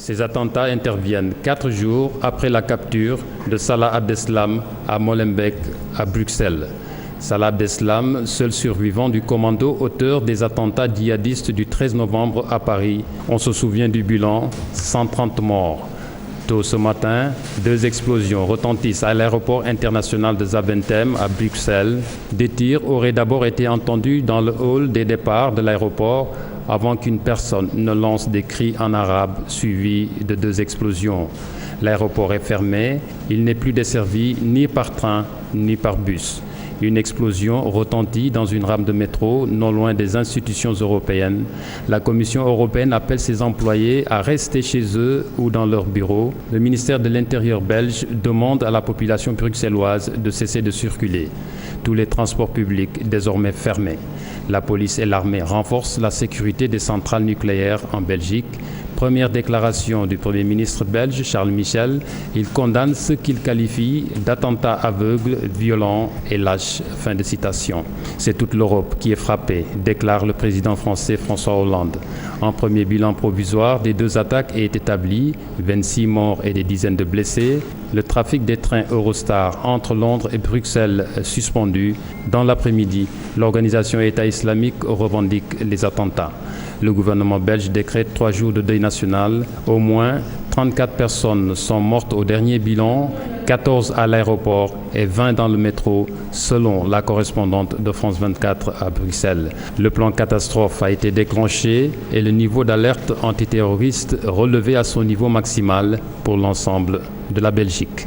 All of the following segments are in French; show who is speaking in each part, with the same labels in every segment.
Speaker 1: Ces attentats interviennent 4 jours après la capture de Salah Abdeslam à Molenbeek, à Bruxelles. Salah Abdeslam, seul survivant du commando auteur des attentats djihadistes du 13 novembre à Paris. On se souvient du bilan, 130 morts. Tôt ce matin, 2 explosions retentissent à l'aéroport international de Zaventem à Bruxelles. Des tirs auraient d'abord été entendus dans le hall des départs de l'aéroport avant qu'une personne ne lance des cris en arabe suivis de 2 explosions. L'aéroport est fermé, il n'est plus desservi ni par train ni par bus. Une explosion retentit dans une rame de métro non loin des institutions européennes. La Commission européenne appelle ses employés à rester chez eux ou dans leurs bureaux. Le ministère de l'Intérieur belge demande à la population bruxelloise de cesser de circuler. Tous les transports publics désormais fermés. La police et l'armée renforcent la sécurité des centrales nucléaires en Belgique. Première déclaration du Premier ministre belge, Charles Michel. Il condamne ce qu'il qualifie d'attentats aveugles, violents et lâches. Fin de citation. C'est toute l'Europe qui est frappée, déclare le président français François Hollande. Un premier bilan provisoire des 2 attaques est établi, 26 morts et des dizaines de blessés. Le trafic des trains Eurostar entre Londres et Bruxelles suspendu. Dans l'après-midi, l'organisation État islamique revendique les attentats. Le gouvernement belge décrète 3 jours de deuil national. Au moins 34 personnes sont mortes au dernier bilan, 14 à l'aéroport et 20 dans le métro, selon la correspondante de France 24 à Bruxelles. Le plan catastrophe a été déclenché et le niveau d'alerte antiterroriste relevé à son niveau maximal pour l'ensemble de la Belgique.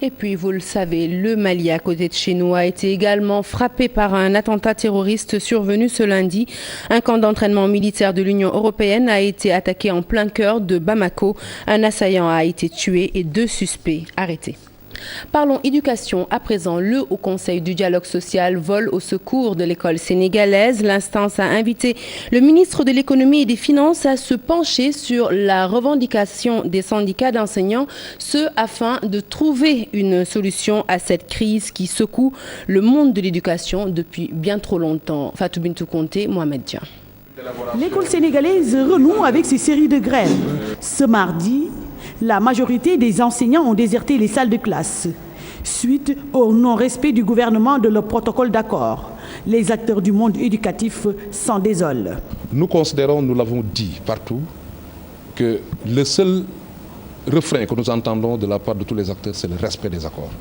Speaker 2: Et puis, vous le savez, le Mali, à côté de chez nous, a été également frappé par un attentat terroriste survenu ce lundi. Un camp d'entraînement militaire de l'Union européenne a été attaqué en plein cœur de Bamako. Un assaillant a été tué et 2 suspects arrêtés. Parlons éducation. À présent, le Haut Conseil du dialogue social vole au secours de l'école sénégalaise. L'instance a invité le ministre de l'économie et des finances à se pencher sur la revendication des syndicats d'enseignants, ce afin de trouver une solution à cette crise qui secoue le monde de l'éducation depuis bien trop longtemps. Fatou Bintou Conté, Mohamed Dia.
Speaker 3: L'école sénégalaise renoue avec ses séries de grèves. Ce mardi, la majorité des enseignants ont déserté les salles de classe, suite au non-respect du gouvernement de leur protocole d'accord. Les acteurs du monde éducatif s'en désolent.
Speaker 4: Nous considérons, nous l'avons dit partout, que le seul refrain que nous entendons de la part de tous les acteurs, c'est le respect des accords.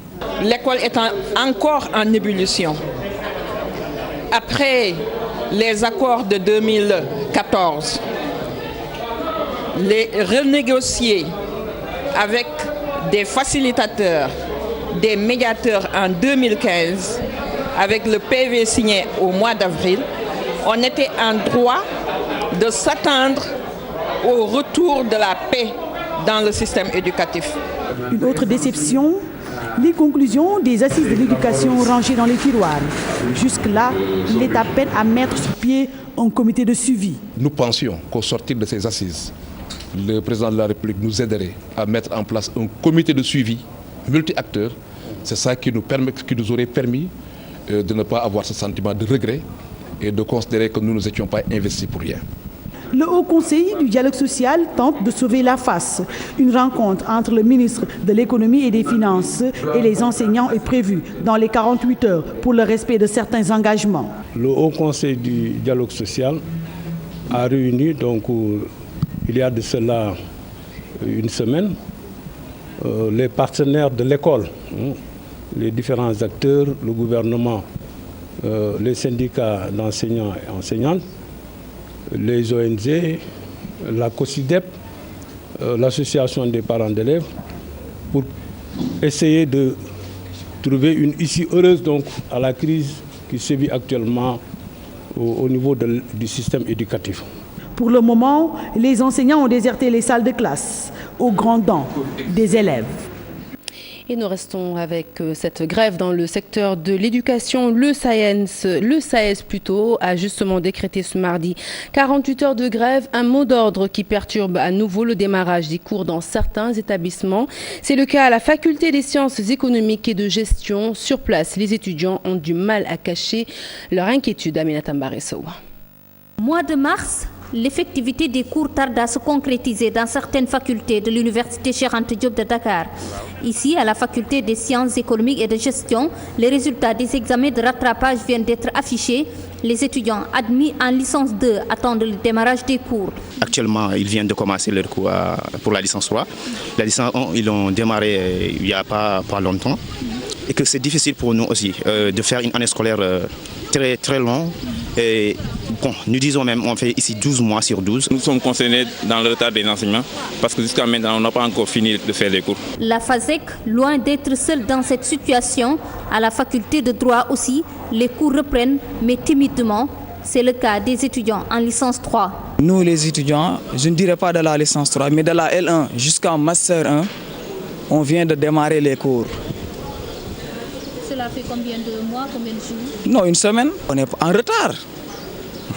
Speaker 5: L'école est encore en ébullition. Après les accords de 2014, les renégocier avec des facilitateurs, des médiateurs en 2015, avec le PV signé au mois d'avril, on était en droit de s'attendre au retour de la paix dans le système éducatif.
Speaker 3: Une autre déception, les conclusions des assises de l'éducation rangées dans les tiroirs. Jusque-là, l'État peine à mettre sur pied un comité de suivi.
Speaker 4: Nous pensions qu'au sortir de ces assises, le président de la République nous aiderait à mettre en place un comité de suivi multi-acteurs. C'est ça qui nous aurait permis de ne pas avoir ce sentiment de regret et de considérer que nous ne nous étions pas investis pour rien.
Speaker 3: Le Haut Conseil du dialogue social tente de sauver la face. Une rencontre entre le ministre de l'économie et des finances et les enseignants est prévue dans les 48 heures pour le respect de certains engagements.
Speaker 6: Le Haut Conseil du dialogue social a réuni donc il y a de cela une semaine les partenaires de l'école, les différents acteurs, le gouvernement, les syndicats d'enseignants et enseignantes, les ONG, la COSIDEP, l'association des parents d'élèves, pour essayer de trouver une issue heureuse donc, à la crise qui sévit actuellement au niveau du système éducatif.
Speaker 3: Pour le moment, les enseignants ont déserté les salles de classe, au grand dam des élèves.
Speaker 2: Et nous restons avec cette grève dans le secteur de l'éducation. Le SAES plutôt a justement décrété ce mardi 48 heures de grève, un mot d'ordre qui perturbe à nouveau le démarrage des cours dans certains établissements. C'est le cas à la faculté des sciences économiques et de gestion. Sur place, les étudiants ont du mal à cacher leur inquiétude. Aminata Mbaresso.
Speaker 7: Mois de mars, l'effectivité des cours tarde à se concrétiser dans certaines facultés de l'Université Cheikh Anta Diop de Dakar. Ici, à la faculté des sciences économiques et de gestion, les résultats des examens de rattrapage viennent d'être affichés. Les étudiants admis en licence 2 attendent le démarrage des cours.
Speaker 8: Actuellement, ils viennent de commencer leur cours pour la licence 3. La licence 1, ils l'ont démarré il n'y a pas longtemps. Et que c'est difficile pour nous aussi de faire une année scolaire très, très longue. Et bon, nous disons même, on fait ici 12 mois sur 12.
Speaker 9: Nous sommes concernés dans le retard des enseignements parce que jusqu'à maintenant, on n'a pas encore fini de faire les cours.
Speaker 7: La FASEC, loin d'être seule dans cette situation, à la faculté de droit aussi, les cours reprennent, mais timidement. C'est le cas des étudiants en licence 3.
Speaker 10: Nous, les étudiants, je ne dirais pas de la licence 3, mais de la L1 jusqu'en Master 1, on vient de démarrer les cours.
Speaker 7: Cela fait combien de mois, combien de jours?
Speaker 10: Non, une semaine. On est en retard.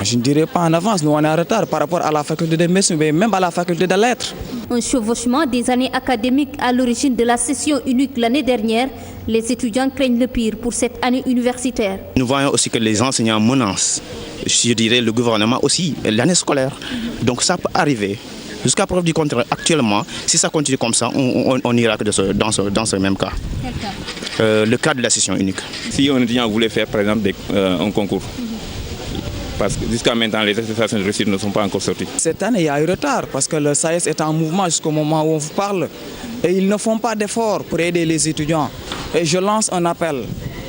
Speaker 10: Je ne dirais pas en avance, nous on est en retard par rapport à la faculté de médecine, mais même à la faculté de lettres.
Speaker 7: Un chevauchement des années académiques à l'origine de la session unique l'année dernière. Les étudiants craignent le pire pour cette année universitaire.
Speaker 8: Nous voyons aussi que les enseignants menacent, je dirais le gouvernement aussi, l'année scolaire. Donc ça peut arriver. Jusqu'à preuve du contraire, actuellement, si ça continue comme ça, on ira dans ce même cas.
Speaker 7: Quel cas?
Speaker 8: Le cas de la session unique.
Speaker 9: Si un étudiant voulait faire par exemple un concours, parce que jusqu'à maintenant les attestations de réussite ne sont pas encore sorties.
Speaker 10: Cette année, il y a eu retard parce que le SAES est en mouvement jusqu'au moment où on vous parle. Et ils ne font pas d'efforts pour aider les étudiants. Et je lance un appel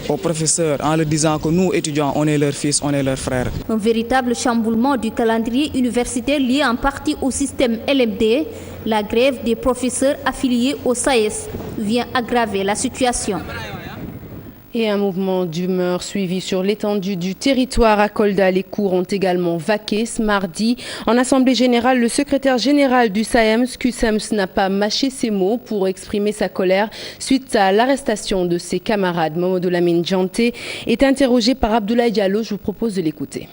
Speaker 10: aux professeurs en leur disant que nous, étudiants, on est leurs fils, on est leurs frères.
Speaker 7: Un véritable chamboulement du calendrier universitaire lié en partie au système LMD. La grève des professeurs affiliés au SAES vient aggraver la situation.
Speaker 2: Et un mouvement d'humeur suivi sur l'étendue du territoire à Kolda. Les cours ont également vaqué ce mardi. En assemblée générale, le secrétaire général du SAEMS, QSEMS, n'a pas mâché ses mots pour exprimer sa colère suite à l'arrestation de ses camarades. Mamadou Lamine Dianté est interrogé par Abdoulaye Diallo. Je vous propose de l'écouter.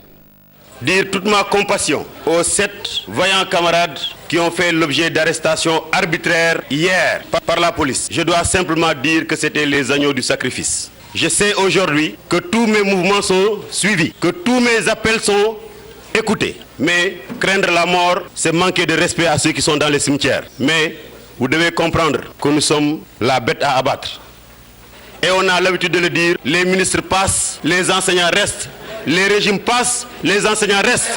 Speaker 11: Dire toute ma compassion aux 7 vaillants camarades qui ont fait l'objet d'arrestations arbitraires hier par la police. Je dois simplement dire que c'était les agneaux du sacrifice. Je sais aujourd'hui que tous mes mouvements sont suivis, que tous mes appels sont écoutés. Mais craindre la mort, c'est manquer de respect à ceux qui sont dans les cimetières. Mais vous devez comprendre que nous sommes la bête à abattre. Et on a l'habitude de le dire, les ministres passent, les enseignants restent. Les régimes passent, les enseignants restent.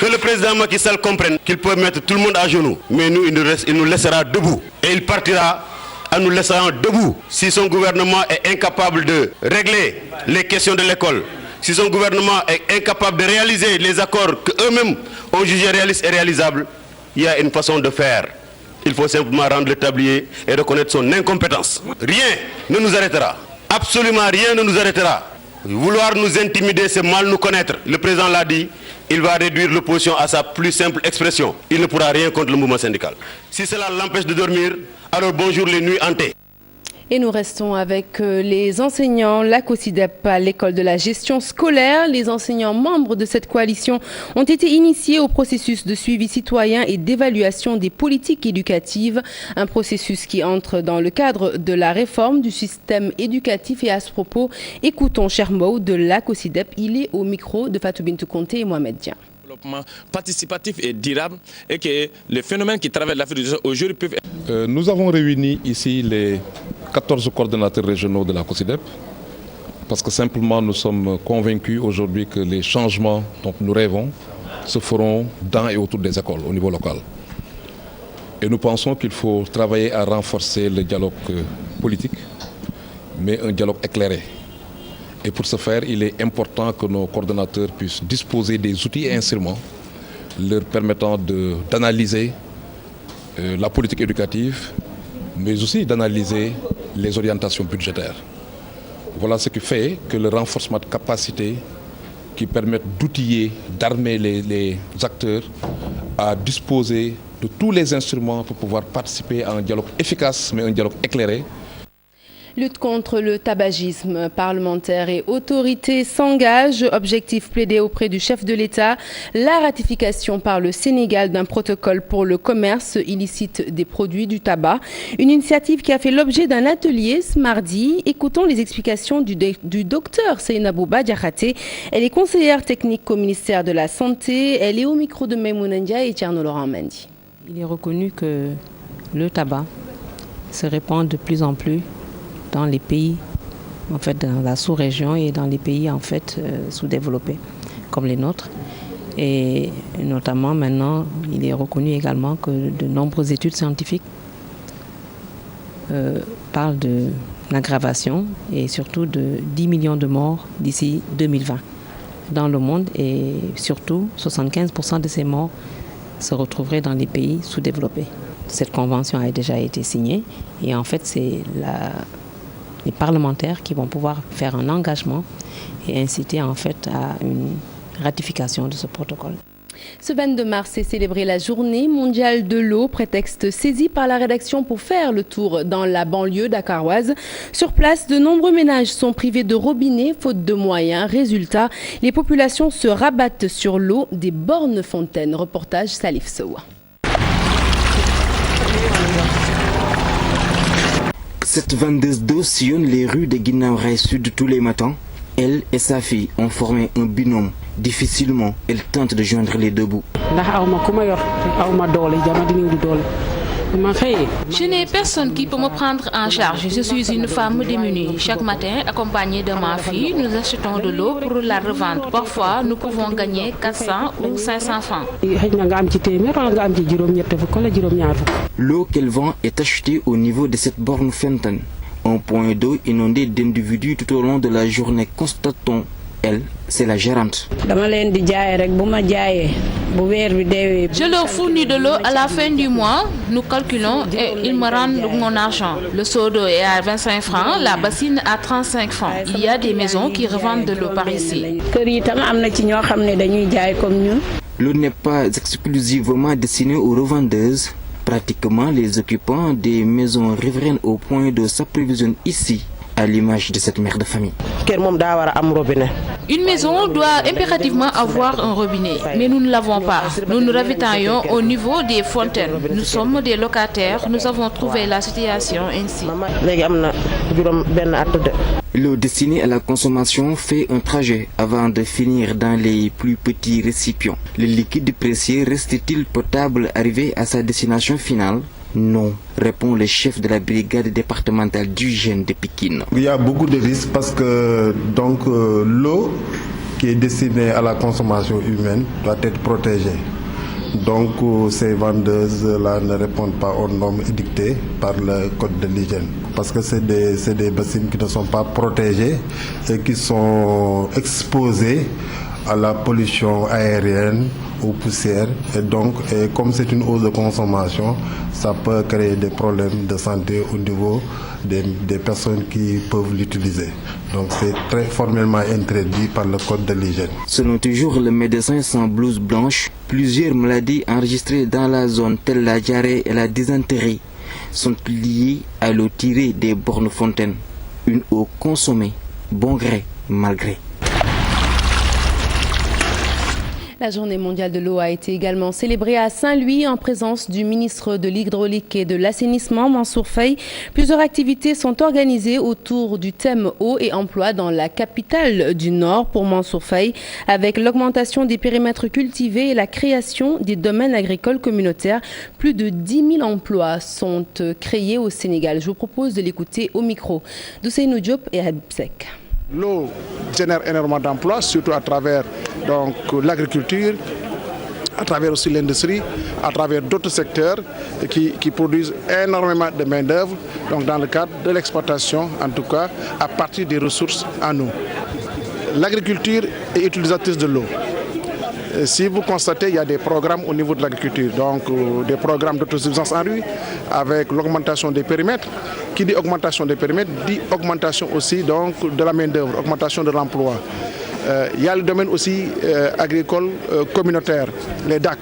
Speaker 11: Que le président Macky Sall comprenne qu'il peut mettre tout le monde à genoux. Mais nous, il nous laissera debout. Et il partira en nous laissant debout. Si son gouvernement est incapable de régler les questions de l'école, si son gouvernement est incapable de réaliser les accords qu'eux-mêmes ont jugés réalistes et réalisables, il y a une façon de faire. Il faut simplement rendre le tablier et reconnaître son incompétence. Rien ne nous arrêtera. Absolument rien ne nous arrêtera. Vouloir nous intimider, c'est mal nous connaître. Le président l'a dit, il va réduire l'opposition à sa plus simple expression. Il ne pourra rien contre le mouvement syndical. Si cela l'empêche de dormir, alors bonjour les nuits hantées.
Speaker 2: Et nous restons avec les enseignants, la COSIDEP à l'école de la gestion scolaire. Les enseignants membres de cette coalition ont été initiés au processus de suivi citoyen et d'évaluation des politiques éducatives. Un processus qui entre dans le cadre de la réforme du système éducatif. Et à ce propos, écoutons Chermou de la COSIDEP. Il est au micro de Fatou Bintou Conté et Mohamed Dian.
Speaker 12: Participatif et durable et que les phénomènes qui traversent l'Afrique aujourd'hui peuvent...
Speaker 4: Nous avons réuni ici les 14 coordonnateurs régionaux de la COSIDEP parce que simplement nous sommes convaincus aujourd'hui que les changements dont nous rêvons se feront dans et autour des écoles au niveau local. Et nous pensons qu'il faut travailler à renforcer le dialogue politique, mais un dialogue éclairé. Et pour ce faire, il est important que nos coordonnateurs puissent disposer des outils et instruments leur permettant d'analyser la politique éducative, mais aussi d'analyser les orientations budgétaires. Voilà ce qui fait que le renforcement de capacités qui permettent d'outiller, d'armer les acteurs à disposer de tous les instruments pour pouvoir participer à un dialogue efficace, mais un dialogue éclairé.
Speaker 2: Lutte contre le tabagisme, parlementaires et autorités s'engagent. Objectif plaidé auprès du chef de l'État, la ratification par le Sénégal d'un protocole pour le commerce illicite des produits du tabac. Une initiative qui a fait l'objet d'un atelier ce mardi. Écoutons les explications du docteur Seynabou Badiakhaté. Elle est conseillère technique au ministère de la Santé. Elle est au micro de Maïmouna Ndiaye et Tierno Laurent Mendy.
Speaker 13: Il est reconnu que le tabac se répand de plus en plus dans les pays, en fait, dans la sous-région et dans les pays, en fait, sous-développés, comme les nôtres. Et notamment, maintenant, il est reconnu également que de nombreuses études scientifiques parlent de l'aggravation et surtout de 10 millions de morts d'ici 2020 dans le monde. Et surtout, 75% de ces morts se retrouveraient dans les pays sous-développés. Cette convention a déjà été signée et en fait, c'est les parlementaires qui vont pouvoir faire un engagement et inciter en fait à une ratification de ce protocole.
Speaker 2: Ce 22 mars est célébrée la journée mondiale de l'eau, prétexte saisi par la rédaction pour faire le tour dans la banlieue dakaroise. Sur place, de nombreux ménages sont privés de robinet, faute de moyens. Résultat, les populations se rabattent sur l'eau des bornes fontaines. Reportage Salif Sowa.
Speaker 14: Cette vendeuse d'eau sillonne les rues de Guinaw Rail Sud tous les matins. Elle et sa fille ont formé un binôme. Difficilement, elle tente de joindre les deux bouts.
Speaker 15: Je n'ai personne qui peut me prendre en charge. Je suis une femme démunie. Chaque matin, accompagnée de ma fille, nous achetons de l'eau pour la revendre. Parfois, nous pouvons gagner 400 ou 500 francs.
Speaker 14: L'eau qu'elle vend est achetée au niveau de cette borne fontaine. Un point d'eau inondé d'individus tout au long de la journée, constatons. Elle, c'est la gérante.
Speaker 15: Je leur fournis de l'eau à la fin du mois. Nous calculons et ils me rendent mon argent. Le seau d'eau est à 25 francs, la bassine à 35 francs. Il y a des maisons qui revendent de l'eau par ici.
Speaker 14: L'eau n'est pas exclusivement destinée aux revendeuses. Pratiquement les occupants des maisons riveraines au point d'eau s'approvisionnent ici, à l'image de cette mère de famille.
Speaker 15: Une maison doit impérativement avoir un robinet, mais nous ne l'avons pas. Nous nous ravitaillons au niveau des fontaines. Nous sommes des locataires, nous avons trouvé la situation ainsi.
Speaker 14: L'eau destinée à la consommation fait un trajet avant de finir dans les plus petits récipients. Le liquide précieux reste-t-il potable arrivé à sa destination finale? Non, répond le chef de la brigade départementale d'hygiène de Pikine.
Speaker 16: Il y a beaucoup de risques parce que l'eau qui est destinée à la consommation humaine doit être protégée. Donc ces vendeuses-là ne répondent pas aux normes édictées par le code de l'hygiène. Parce que c'est des bassines qui ne sont pas protégées et qui sont exposées à la pollution aérienne, aux poussières. Et donc, comme c'est une hausse de consommation, ça peut créer des problèmes de santé au niveau des personnes qui peuvent l'utiliser. Donc c'est très formellement interdit par le code de l'hygiène.
Speaker 14: Selon toujours le médecin sans blouse blanche, plusieurs maladies enregistrées dans la zone telles la diarrhée et la dysenterie sont liées à l'eau tirée des bornes fontaines. Une eau consommée, bon gré, mal gré.
Speaker 2: La journée mondiale de l'eau a été également célébrée à Saint-Louis en présence du ministre de l'Hydraulique et de l'Assainissement, Mansour Faye. Plusieurs activités sont organisées autour du thème eau et emploi dans la capitale du Nord pour Mansour Faye, avec l'augmentation des périmètres cultivés et la création des domaines agricoles communautaires. Plus de 10 000 emplois sont créés au Sénégal. Je vous propose de l'écouter au micro d'Ousseynou Diop et Habib Seck.
Speaker 17: L'eau génère énormément d'emplois, surtout à travers l'agriculture, à travers aussi l'industrie, à travers d'autres secteurs qui produisent énormément de main-d'œuvre, donc dans le cadre de l'exploitation, en tout cas, à partir des ressources en eau. L'agriculture est utilisatrice de l'eau. Si vous constatez, il y a des programmes au niveau de l'agriculture, donc des programmes d'autosuffisance en riz, avec l'augmentation des périmètres. Qui dit augmentation des périmètres dit augmentation aussi donc, de la main-d'œuvre, augmentation de l'emploi. Il y a le domaine aussi agricole communautaire, les DAC,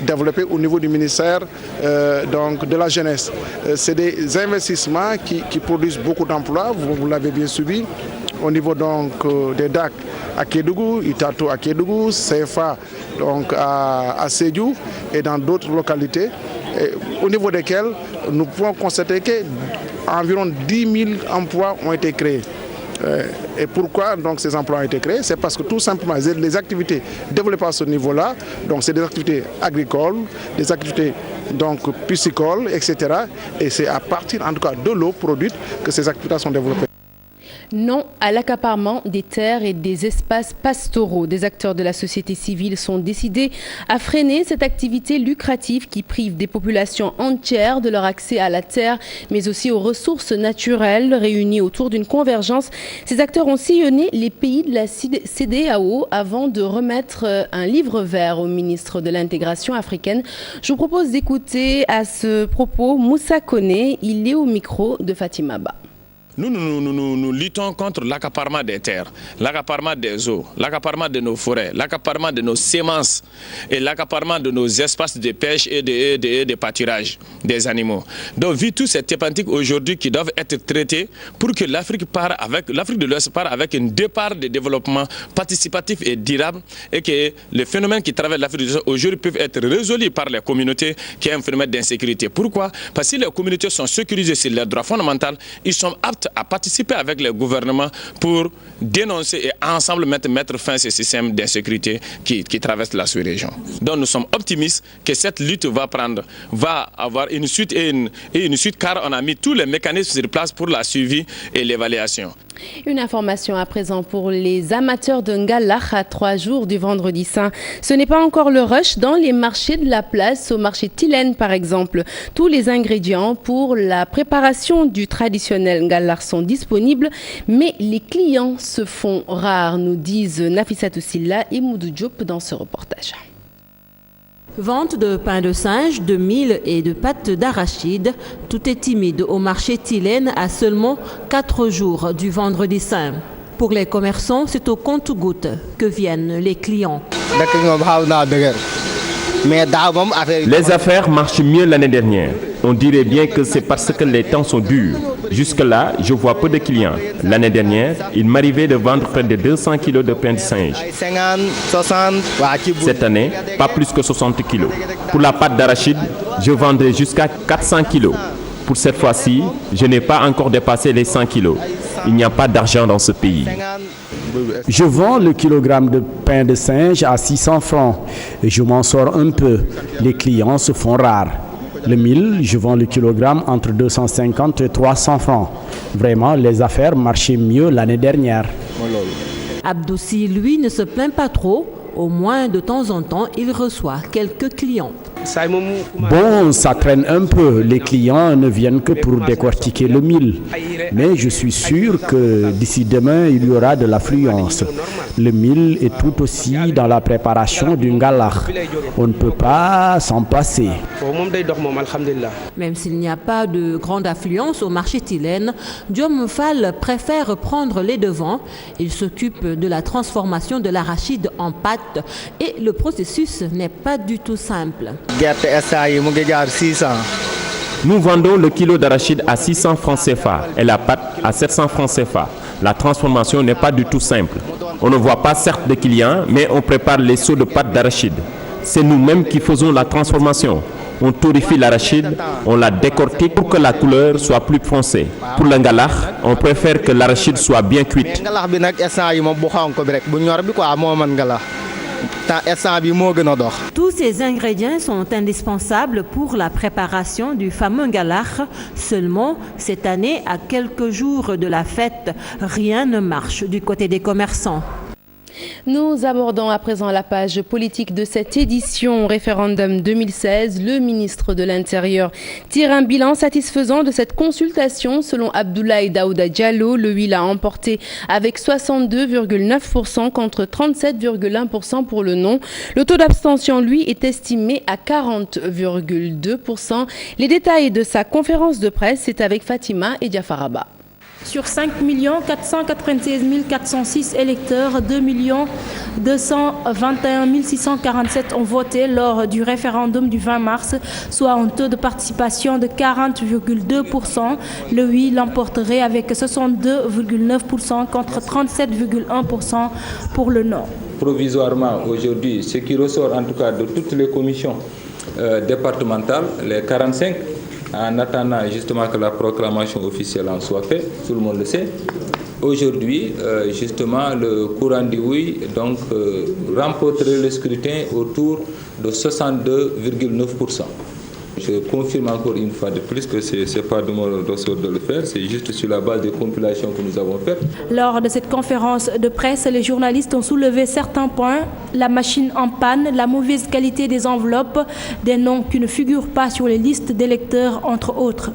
Speaker 17: développés au niveau du ministère donc de la jeunesse. C'est des investissements qui produisent beaucoup d'emplois, vous l'avez bien suivi, au niveau donc des DAC à Kédougou, Itato à Kédougou, CFA donc à Sédhiou et dans d'autres localités, au niveau desquelles nous pouvons constater qu'environ 10 000 emplois ont été créés. Et pourquoi donc ces emplois ont été créés? C'est parce que tout simplement les activités développées à ce niveau-là, donc c'est des activités agricoles, des activités donc piscicoles, etc. Et c'est à partir en tout cas de l'eau produite que ces activités sont développées.
Speaker 2: Non à l'accaparement des terres et des espaces pastoraux. Des acteurs de la société civile sont décidés à freiner cette activité lucrative qui prive des populations entières de leur accès à la terre, mais aussi aux ressources naturelles. Réunis autour d'une convergence, ces acteurs ont sillonné les pays de la CEDEAO avant de remettre un livre vert au ministre de l'intégration africaine. Je vous propose d'écouter à ce propos Moussa Koné. Il est au micro de Fatima Ba.
Speaker 12: Nous luttons contre l'accaparement des terres, l'accaparement des eaux, l'accaparement de nos forêts, l'accaparement de nos semences et l'accaparement de nos espaces de pêche et de pâturage des animaux. Donc, vu toutes ces thématiques aujourd'hui qui doivent être traitées pour que l'Afrique de l'Ouest part avec un départ de développement participatif et durable et que les phénomènes qui traversent l'Afrique de l'Ouest aujourd'hui peuvent être résolus par les communautés qui ont un phénomène d'insécurité. Pourquoi? Parce que si les communautés sont sécurisées sur leurs droits fondamentaux, ils sont aptes à participer avec les gouvernements pour dénoncer et ensemble mettre fin à ces systèmes d'insécurité qui traversent la sous-région. Donc nous sommes optimistes que cette lutte va avoir une suite et une suite car on a mis tous les mécanismes sur place pour la suivi et l'évaluation.
Speaker 2: Une information à présent pour les amateurs de Ngalach à 3 jours du Vendredi Saint. Ce n'est pas encore le rush dans les marchés de la place, au marché Tilène par exemple. Tous les ingrédients pour la préparation du traditionnel Ngalach sont disponibles, mais les clients se font rares, nous disent Nafissatou Silla et Moudou Diop dans ce reportage.
Speaker 18: Vente de pain de singe, de mil et de pâtes d'arachide. Tout est timide au marché Tilène à seulement 4 jours du Vendredi Saint. Pour les commerçants, c'est au compte-gouttes que viennent les clients.
Speaker 19: Les affaires marchent mieux l'année dernière. On dirait bien que c'est parce que les temps sont durs. Jusque-là, je vois peu de clients. L'année dernière, il m'arrivait de vendre près de 200 kilos de pain de singe. Cette année, pas plus que 60 kilos. Pour la pâte d'arachide, je vendrai jusqu'à 400 kilos. Pour cette fois-ci, je n'ai pas encore dépassé les 100 kilos. Il n'y a pas d'argent dans ce pays.
Speaker 20: Je vends le kilogramme de pain de singe à 600 francs et je m'en sors un peu. Les clients se font rares. Le mil, je vends le kilogramme entre 250 et 300 francs. Vraiment, les affaires marchaient mieux l'année dernière.
Speaker 18: Abdoussi, lui, ne se plaint pas trop. Au moins, de temps en temps, il reçoit quelques clients.
Speaker 20: Bon, ça traîne un peu. Les clients ne viennent que pour décortiquer le mil. Mais je suis sûr que d'ici demain, il y aura de l'affluence. Le mil est tout aussi dans la préparation du Ngalach. On ne peut pas s'en passer.
Speaker 18: Même s'il n'y a pas de grande affluence au marché Tilène, Diom Fall préfère prendre les devants. Il s'occupe de la transformation de l'arachide en pâte et le processus n'est pas du tout simple.
Speaker 19: Nous vendons le kilo d'arachide à 600 francs CFA et la pâte à 700 francs CFA. La transformation n'est pas du tout simple. On ne voit pas certes de clients, mais on prépare les seaux de pâte d'arachide. C'est nous-mêmes qui faisons la transformation. On torréfie l'arachide, on la décortique pour que la couleur soit plus foncée. Pour le Ngalach, on préfère que l'arachide soit bien cuite.
Speaker 18: Tous ces ingrédients sont indispensables pour la préparation du fameux Ngalach. Seulement, cette année, à quelques jours de la fête, rien ne marche du côté des commerçants.
Speaker 2: Nous abordons à présent la page politique de cette édition référendum 2016. Le ministre de l'Intérieur tire un bilan satisfaisant de cette consultation. Selon Abdoulaye Daouda Diallo, le oui l'a emporté avec 62,9% contre 37,1% pour le non. Le taux d'abstention, lui, est estimé à 40,2%. Les détails de sa conférence de presse, c'est avec Fatima et Diafaraba.
Speaker 21: Sur 5 496 406 électeurs, 2 221 647 ont voté lors du référendum du 20 mars, soit un taux de participation de 40,2%. Le oui l'emporterait avec 62,9% contre 37,1% pour le non.
Speaker 22: Provisoirement, aujourd'hui, ce qui ressort en tout cas de toutes les commissions départementales, les 45, en attendant justement que la proclamation officielle en soit faite, tout le monde le sait. Aujourd'hui, justement, le courant du oui remporterait le scrutin autour de 62,9%. Je confirme encore une fois de plus que ce n'est pas de mon ressort de le faire, c'est juste sur la base des compilations que nous avons faites.
Speaker 21: Lors de cette conférence de presse, les journalistes ont soulevé certains points, la machine en panne, la mauvaise qualité des enveloppes, des noms qui ne figurent pas sur les listes d'électeurs, entre autres.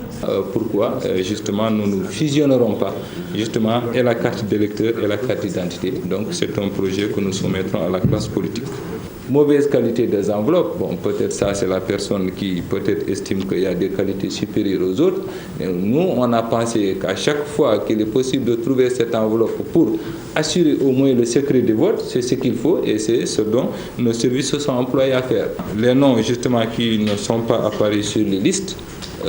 Speaker 22: Pourquoi justement nous ne fusionnerons pas justement et la carte d'électeur et la carte d'identité. Donc c'est un projet que nous soumettrons à la classe politique. Mauvaise qualité des enveloppes, bon, peut-être ça c'est la personne qui peut-être estime qu'il y a des qualités supérieures aux autres. Mais nous, on a pensé qu'à chaque fois qu'il est possible de trouver cette enveloppe pour assurer au moins le secret du vote, c'est ce qu'il faut et c'est ce dont nos services se sont employés à faire. Les noms justement qui ne sont pas apparus sur les listes,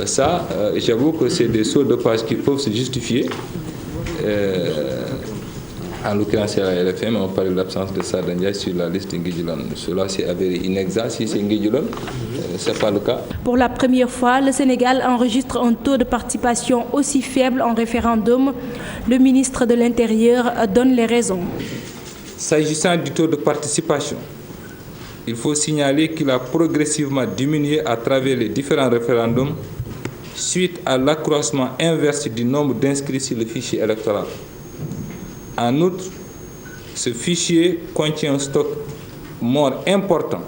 Speaker 22: ça, j'avoue que c'est des sauts de page qui peuvent se justifier. En l'occurrence, c'est la LFM, on parle de l'absence de Sardandia sur la liste Nguidjilon. Cela s'est avéré inexact. Si c'est Nguidjilon, ce n'est pas le cas.
Speaker 21: Pour la première fois, le Sénégal enregistre un taux de participation aussi faible en référendum. Le ministre de l'Intérieur donne les raisons.
Speaker 22: S'agissant du taux de participation, il faut signaler qu'il a progressivement diminué à travers les différents référendums suite à l'accroissement inverse du nombre d'inscrits sur le fichier électoral. En outre, ce fichier contient un stock mort important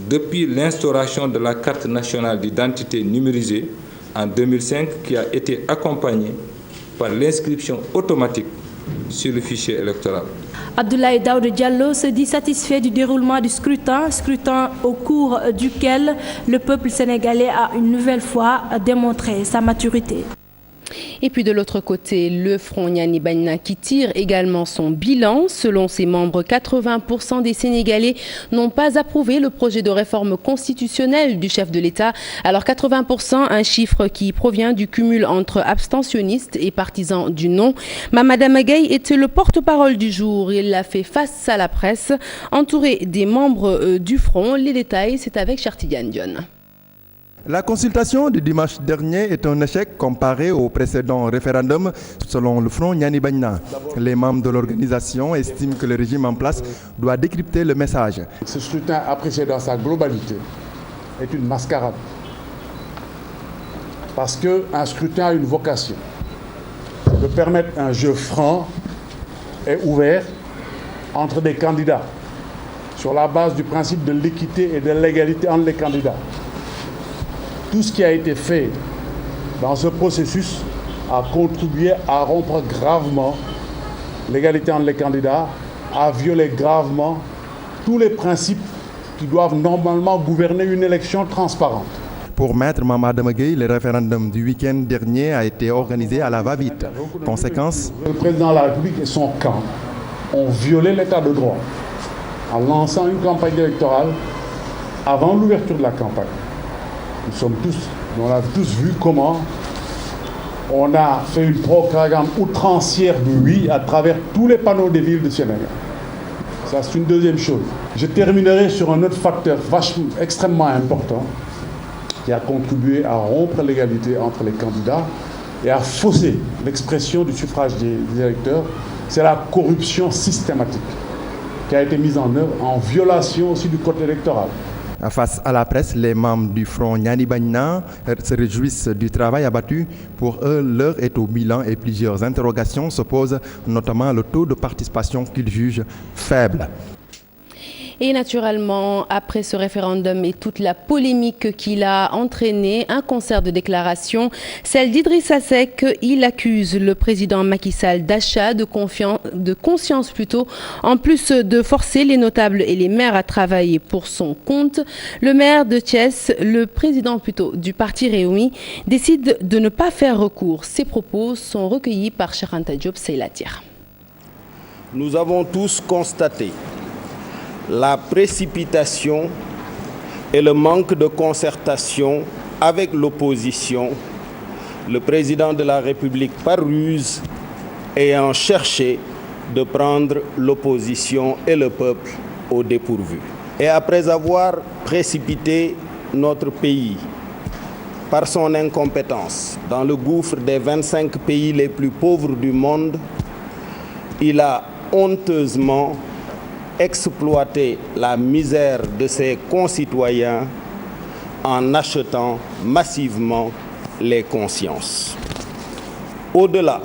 Speaker 22: depuis l'instauration de la carte nationale d'identité numérisée en 2005 qui a été accompagnée par l'inscription automatique sur le fichier électoral.
Speaker 21: Abdoulaye Daouda Diallo se dit satisfait du déroulement du scrutin au cours duquel le peuple sénégalais a une nouvelle fois démontré sa maturité.
Speaker 2: Et puis de l'autre côté, le Front Nyani Bagna qui tire également son bilan. Selon ses membres, 80% des Sénégalais n'ont pas approuvé le projet de réforme constitutionnelle du chef de l'État. Alors 80%, un chiffre qui provient du cumul entre abstentionnistes et partisans du non. Mamada Magaye était le porte-parole du jour. Il a fait face à la presse, entouré des membres du Front. Les détails, c'est avec Chartidiane Dion.
Speaker 23: La consultation du dimanche dernier est un échec comparé au précédent référendum, selon le Front Nyani Bagna. Les membres de l'organisation estiment que le régime en place doit décrypter le message.
Speaker 17: Ce scrutin apprécié dans sa globalité est une mascarade. Parce qu'un scrutin a une vocation de permettre un jeu franc et ouvert entre des candidats sur la base du principe de l'équité et de l'égalité entre les candidats. Tout ce qui a été fait dans ce processus a contribué à rompre gravement l'égalité entre les candidats, à violer gravement tous les principes qui doivent normalement gouverner une élection transparente.
Speaker 23: Pour Maître Mamada Magaye, le référendum du week-end dernier a été organisé à la va-vite. Conséquence,
Speaker 17: le président de la République et son camp ont violé l'état de droit en lançant une campagne électorale avant l'ouverture de la campagne. On a tous vu comment on a fait une propagande outrancière de oui à travers tous les panneaux des villes de Sénégal. Ça, c'est une deuxième chose. Je terminerai sur un autre facteur extrêmement important qui a contribué à rompre l'égalité entre les candidats et à fausser l'expression du suffrage des électeurs. C'est la corruption systématique qui a été mise en œuvre en violation aussi du code électoral.
Speaker 23: Face à la presse, les membres du Front Nyani Bagna se réjouissent du travail abattu. Pour eux, l'heure est au bilan et plusieurs interrogations se posent, notamment le taux de participation qu'ils jugent faible.
Speaker 2: Et naturellement, après ce référendum et toute la polémique qu'il a entraîné, un concert de déclarations, celle d'Idrissa Seck, il accuse le président Macky Sall d'achat de conscience plutôt, en plus de forcer les notables et les maires à travailler pour son compte. Le maire de Thiès, le président plutôt du parti Réumi, décide de ne pas faire recours. Ces propos sont recueillis par Cheikh Anta Diop Seylatir.
Speaker 1: Nous avons tous constaté la précipitation et le manque de concertation avec l'opposition, le président de la République par ruse ayant cherché de prendre l'opposition et le peuple au dépourvu. Et après avoir précipité notre pays par son incompétence dans le gouffre des 25 pays les plus pauvres du monde, il a honteusement exploiter la misère de ses concitoyens en achetant massivement les consciences. Au-delà,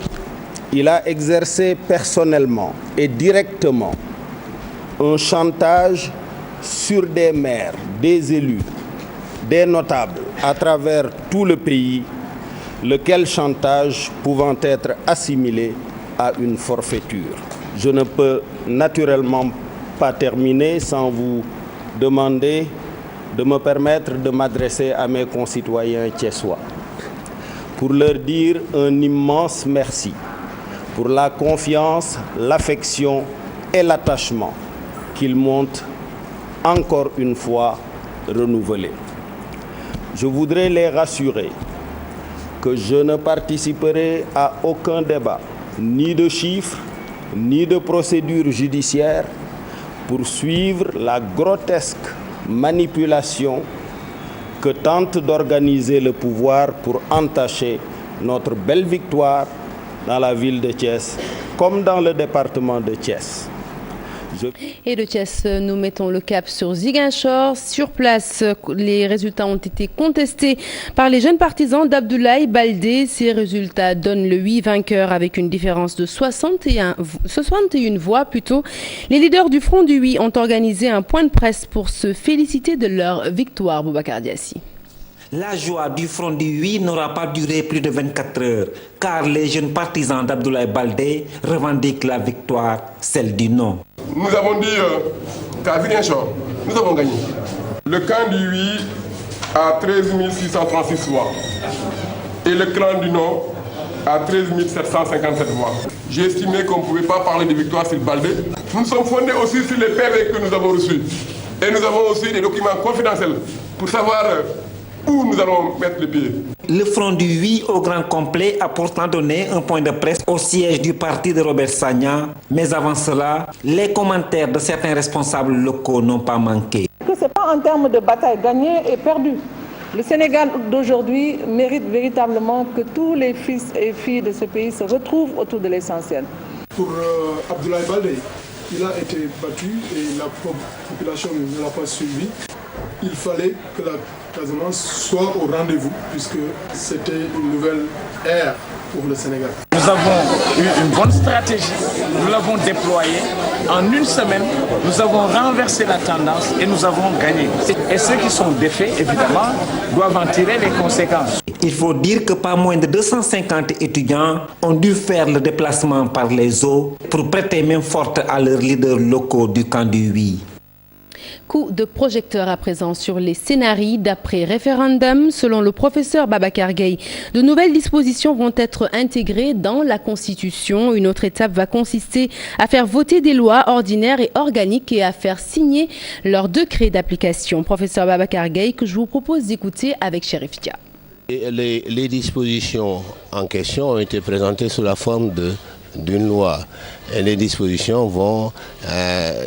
Speaker 1: il a exercé personnellement et directement un chantage sur des maires, des élus, des notables à travers tout le pays, lequel chantage pouvant être assimilé à une forfaiture. Je ne peux naturellement pas terminer sans vous demander de me permettre de m'adresser à mes concitoyens thiessois pour leur dire un immense merci pour la confiance, l'affection et l'attachement qu'ils m'ont encore une fois renouvelé. Je voudrais les rassurer que je ne participerai à aucun débat, ni de chiffres, ni de procédure judiciaire, pour suivre la grotesque manipulation que tente d'organiser le pouvoir pour entacher notre belle victoire dans la ville de Thiès comme dans le département de Thiès.
Speaker 2: Et de Thiès, nous mettons le cap sur Ziguinchor. Sur place, les résultats ont été contestés par les jeunes partisans d'Abdoulaye Baldé. Ces résultats donnent le 8 vainqueur avec une différence de 61 voix plutôt. Les leaders du Front du Oui ont organisé un point de presse pour se féliciter de leur victoire. Boubacar Diassi.
Speaker 5: La joie du Front du Oui n'aura pas duré plus de 24 heures, car les jeunes partisans d'Abdoulaye Baldé revendiquent la victoire, celle du non.
Speaker 6: Nous avons dit qu'à Ziguinchor, nous avons gagné. Le camp du oui a 13 636 voix et le clan du non a 13 757 voix. J'ai estimé qu'on ne pouvait pas parler de victoire sur Baldé. Nous sommes fondés aussi sur les PV que nous avons reçus. Et nous avons aussi des documents confidentiels pour savoir où nous allons mettre les pieds.
Speaker 5: Le Front du Oui au grand complet a pourtant donné un point de presse au siège du parti de Robert Sagna. Mais avant cela, les commentaires de certains responsables locaux n'ont pas manqué.
Speaker 24: Que ce n'est pas en termes de bataille gagnée et perdue. Le Sénégal d'aujourd'hui mérite véritablement que tous les fils et filles de ce pays se retrouvent autour de l'essentiel.
Speaker 25: Pour Abdoulaye Baldé, il a été battu et la population ne l'a pas suivi. Il fallait que la Casamance soit au rendez-vous puisque c'était une nouvelle ère pour le Sénégal.
Speaker 26: Nous avons eu une bonne stratégie, nous l'avons déployée. En une semaine, nous avons renversé la tendance et nous avons gagné. Et ceux qui sont défaits, évidemment, doivent en tirer les conséquences.
Speaker 5: Il faut dire que pas moins de 250 étudiants ont dû faire le déplacement par les eaux pour prêter main forte à leurs leaders locaux du camp du Oui.
Speaker 2: Coup de projecteur à présent sur les scénarios d'après-référendum. Selon le professeur Babacar Gueye, de nouvelles dispositions vont être intégrées dans la Constitution. Une autre étape va consister à faire voter des lois ordinaires et organiques et à faire signer leurs décrets d'application. Professeur Babacar Gueye, que je vous propose d'écouter avec Chérif Dia.
Speaker 27: Les dispositions en question ont été présentées sous la forme d'une loi. Et les dispositions vont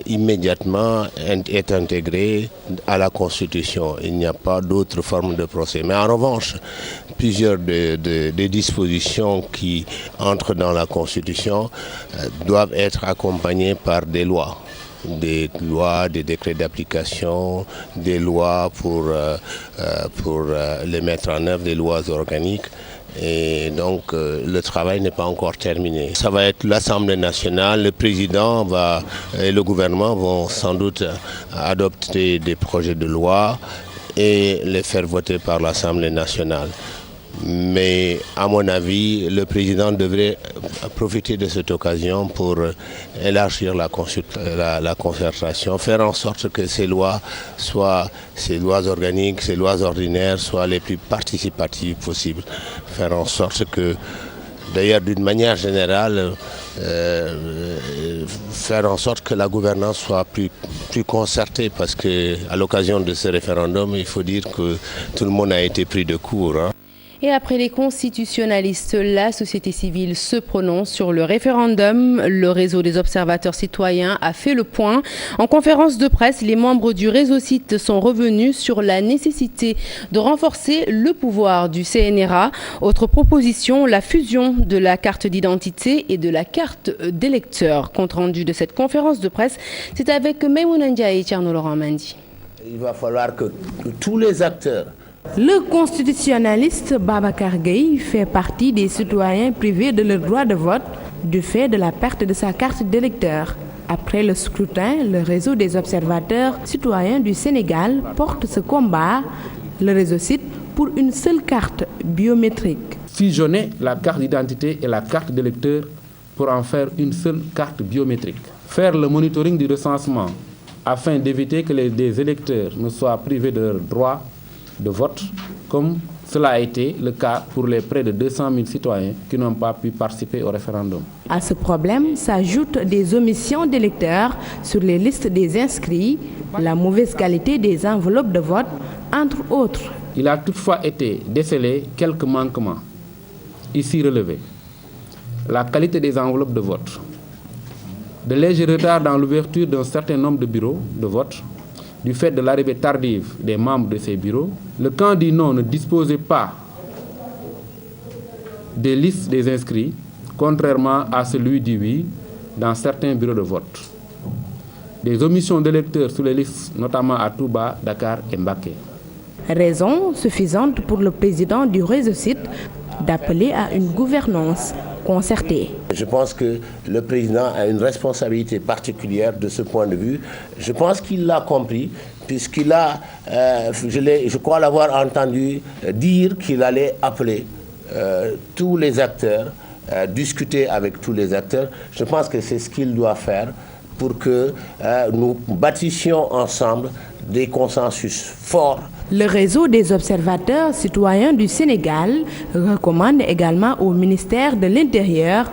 Speaker 27: immédiatement être intégrées à la Constitution. Il n'y a pas d'autre forme de procès. Mais en revanche, plusieurs des dispositions qui entrent dans la Constitution doivent être accompagnées par des lois. Des lois, des décrets d'application, des lois pour les mettre en œuvre, des lois organiques. Et donc le travail n'est pas encore terminé. Ça va être l'Assemblée nationale, le président et le gouvernement vont sans doute adopter des projets de loi et les faire voter par l'Assemblée nationale. Mais à mon avis, le président devrait profiter de cette occasion pour élargir la concertation, faire en sorte que ces lois organiques, ces lois ordinaires soient les plus participatives possibles. Faire en sorte que, d'ailleurs d'une manière générale, faire en sorte que la gouvernance soit plus concertée, parce qu'à l'occasion de ce référendum, il faut dire que tout le monde a été pris de court.
Speaker 2: Et après les constitutionnalistes, la société civile se prononce sur le référendum. Le réseau des observateurs citoyens a fait le point. En conférence de presse, les membres du réseau CIT sont revenus sur la nécessité de renforcer le pouvoir du CNRA. Autre proposition, la fusion de la carte d'identité et de la carte d'électeur. Compte rendu de cette conférence de presse, c'est avec Maïmouna Ndiaye et Tcherno Laurent Mendy.
Speaker 27: Il va falloir que tous les acteurs.
Speaker 21: Le constitutionnaliste Babacar Gueye fait partie des citoyens privés de leur droit de vote du fait de la perte de sa carte d'électeur. Après le scrutin, le réseau des observateurs citoyens du Sénégal porte ce combat, le réseau CIT, pour une seule carte biométrique.
Speaker 3: Fusionner la carte d'identité et la carte d'électeur pour en faire une seule carte biométrique. Faire le monitoring du recensement afin d'éviter que des électeurs ne soient privés de leur droit de vote, comme cela a été le cas pour les près de 200 000 citoyens qui n'ont pas pu participer au référendum.
Speaker 21: À ce problème s'ajoutent des omissions d'électeurs sur les listes des inscrits, la mauvaise qualité des enveloppes de vote, entre autres.
Speaker 3: Il a toutefois été décelé quelques manquements, ici relevés. La qualité des enveloppes de vote, de légers retards dans l'ouverture d'un certain nombre de bureaux de vote, du fait de l'arrivée tardive des membres de ces bureaux, le camp du non ne disposait pas des listes des inscrits, contrairement à celui du oui dans certains bureaux de vote. Des omissions d'électeurs sur les listes, notamment à Touba, Dakar et Mbaké.
Speaker 21: Raison suffisante pour le président du réseau CIT d'appeler à une gouvernance concertée.
Speaker 27: Je pense que le président a une responsabilité particulière de ce point de vue. Je pense qu'il l'a compris, puisqu'il a, je crois l'avoir entendu dire qu'il allait appeler tous les acteurs, discuter avec tous les acteurs. Je pense que c'est ce qu'il doit faire pour que nous bâtissions ensemble des consensus forts.
Speaker 21: Le réseau des observateurs citoyens du Sénégal recommande également au ministère de l'Intérieur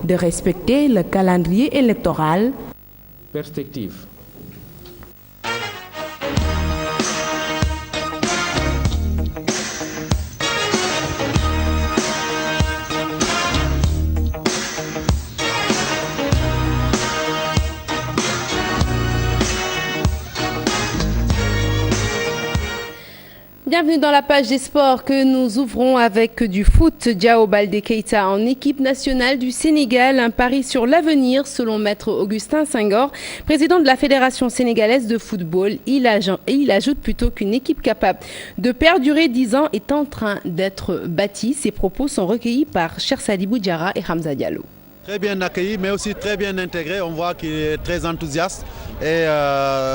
Speaker 21: de respecter le calendrier électoral.
Speaker 3: Perspective.
Speaker 2: Bienvenue dans la page des sports que nous ouvrons avec du foot. Diao Baldé Keita en équipe nationale du Sénégal, un pari sur l'avenir selon maître Augustin Senghor, président de la Fédération sénégalaise de football. Il ajoute plutôt qu'une équipe capable de perdurer 10 ans est en train d'être bâtie. Ces propos sont recueillis par Cheikh Sadibou Diarra et Hamza Diallo.
Speaker 4: Très bien accueilli, mais aussi très bien intégré. On voit qu'il est très enthousiaste et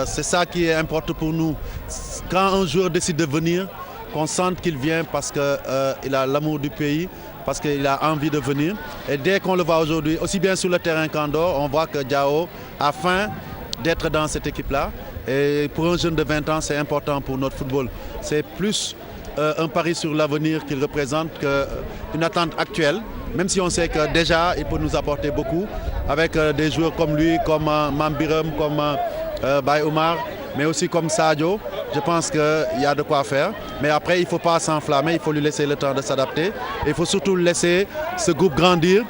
Speaker 4: c'est ça qui importe pour nous. Quand un joueur décide de venir, qu'on sente qu'il vient parce qu'il a l'amour du pays, parce qu'il a envie de venir. Et dès qu'on le voit aujourd'hui, aussi bien sur le terrain qu'en dehors, on voit que Diao a faim d'être dans cette équipe-là. Et pour un jeune de 20 ans, c'est important pour notre football. C'est plus un pari sur l'avenir qu'il représente qu'une attente actuelle. Même si on sait que déjà, il peut nous apporter beaucoup avec des joueurs comme lui, comme Mambiram, comme Baye Omar, mais aussi comme Sadio. Je pense qu'il y a de quoi faire. Mais après, il ne faut pas s'enflammer, il faut lui laisser le temps de s'adapter. Il faut surtout laisser ce groupe grandir,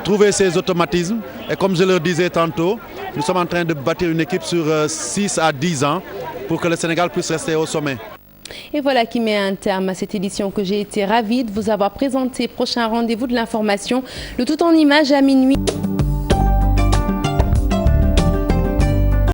Speaker 4: trouver ses automatismes. Et comme je le disais tantôt, nous sommes en train de bâtir une équipe sur 6 à 10 ans pour que le Sénégal puisse rester au sommet.
Speaker 2: Et voilà qui met un terme à cette édition que j'ai été ravie de vous avoir présentée. Prochain rendez-vous de l'information, le tout en images à minuit.